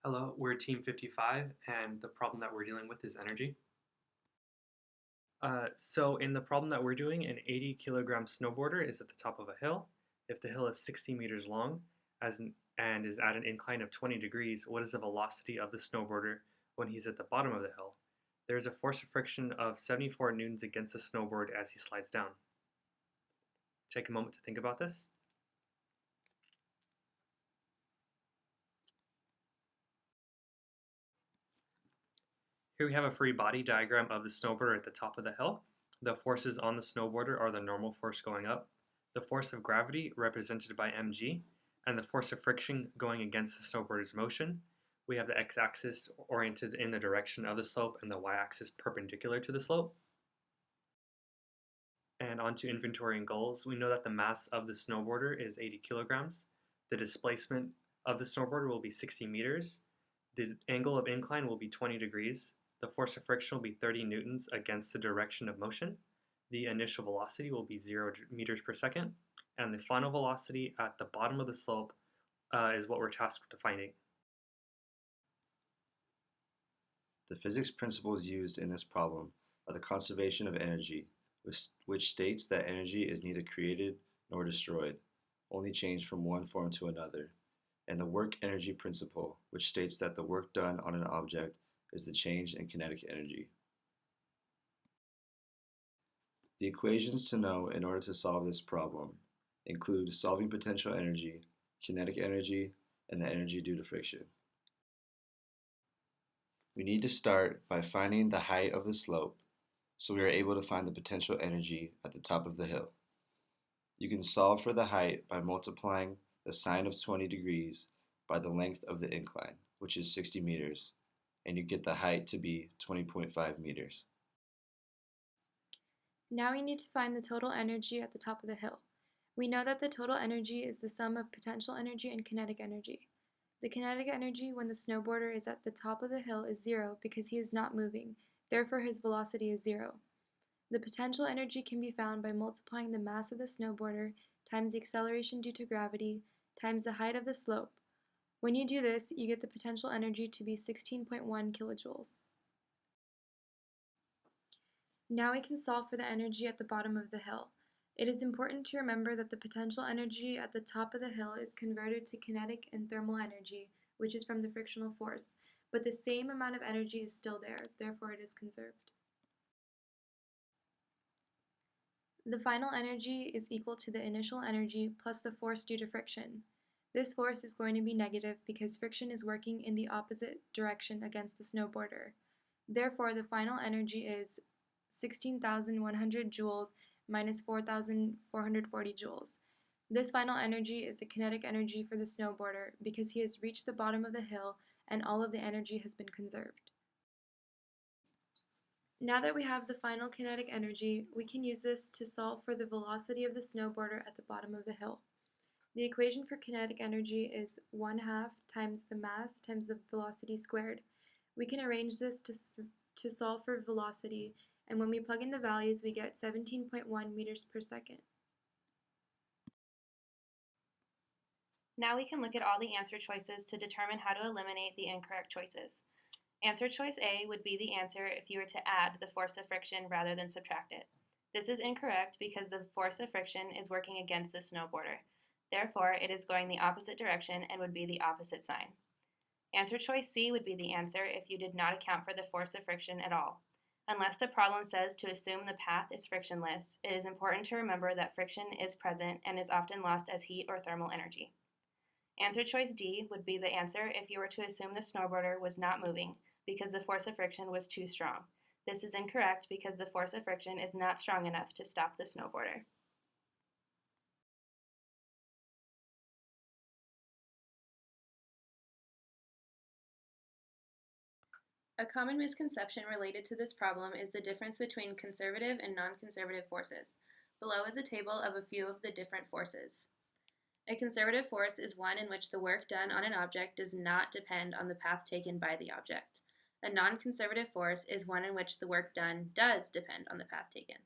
Hello, we're Team 55, and the problem that we're dealing with is energy. So in the problem that we're doing, an 80-kilogram snowboarder is at the top of a hill. If the hill is 60 meters long and is at an incline of 20 degrees, what is the velocity of the snowboarder when he's at the bottom of the hill? There's a force of friction of 74 newtons against the snowboard as he slides down. Take a moment to think about this. Here we have a free body diagram of the snowboarder at the top of the hill. The forces on the snowboarder are the normal force going up, the force of gravity represented by mg, and the force of friction going against the snowboarder's motion. We have the x-axis oriented in the direction of the slope and the y-axis perpendicular to the slope. And onto inventory and goals. We know that the mass of the snowboarder is 80 kilograms. The displacement of the snowboarder will be 60 meters. The angle of incline will be 20 degrees. The force of friction will be 30 newtons against the direction of motion. The initial velocity will be 0 meters per second. And the final velocity at the bottom of the slope is what we're tasked with finding. The physics principles used in this problem are the conservation of energy, which states that energy is neither created nor destroyed, only changed from one form to another, and the work energy principle, which states that the work done on an object is the change in kinetic energy. The equations to know in order to solve this problem include solving potential energy, kinetic energy, and the energy due to friction. We need to start by finding the height of the slope so we are able to find the potential energy at the top of the hill. You can solve for the height by multiplying the sine of 20 degrees by the length of the incline, which is 60 meters, and you get the height to be 20.5 meters. Now we need to find the total energy at the top of the hill. We know that the total energy is the sum of potential energy and kinetic energy. The kinetic energy when the snowboarder is at the top of the hill is 0 because he is not moving, therefore his velocity is 0. The potential energy can be found by multiplying the mass of the snowboarder times the acceleration due to gravity times the height of the slope. When you do this, you get the potential energy to be 16.1 kilojoules. Now we can solve for the energy at the bottom of the hill. It is important to remember that the potential energy at the top of the hill is converted to kinetic and thermal energy, which is from the frictional force, but the same amount of energy is still there, therefore it is conserved. The final energy is equal to the initial energy plus the force due to friction. This force is going to be negative because friction is working in the opposite direction against the snowboarder. Therefore, the final energy is 16,100 joules minus 4,440 joules. This final energy is the kinetic energy for the snowboarder because he has reached the bottom of the hill and all of the energy has been conserved. Now that we have the final kinetic energy, we can use this to solve for the velocity of the snowboarder at the bottom of the hill. The equation for kinetic energy is 1/2 times the mass times the velocity squared. We can arrange this to solve for velocity, and when we plug in the values, we get 17.1 meters per second. Now we can look at all the answer choices to determine how to eliminate the incorrect choices. Answer choice A would be the answer if you were to add the force of friction rather than subtract it. This is incorrect because the force of friction is working against the snowboarder. Therefore, it is going the opposite direction and would be the opposite sign. Answer choice C would be the answer if you did not account for the force of friction at all. Unless the problem says to assume the path is frictionless, it is important to remember that friction is present and is often lost as heat or thermal energy. Answer choice D would be the answer if you were to assume the snowboarder was not moving because the force of friction was too strong. This is incorrect because the force of friction is not strong enough to stop the snowboarder. A common misconception related to this problem is the difference between conservative and non-conservative forces. Below is a table of a few of the different forces. A conservative force is one in which the work done on an object does not depend on the path taken by the object. A non-conservative force is one in which the work done does depend on the path taken.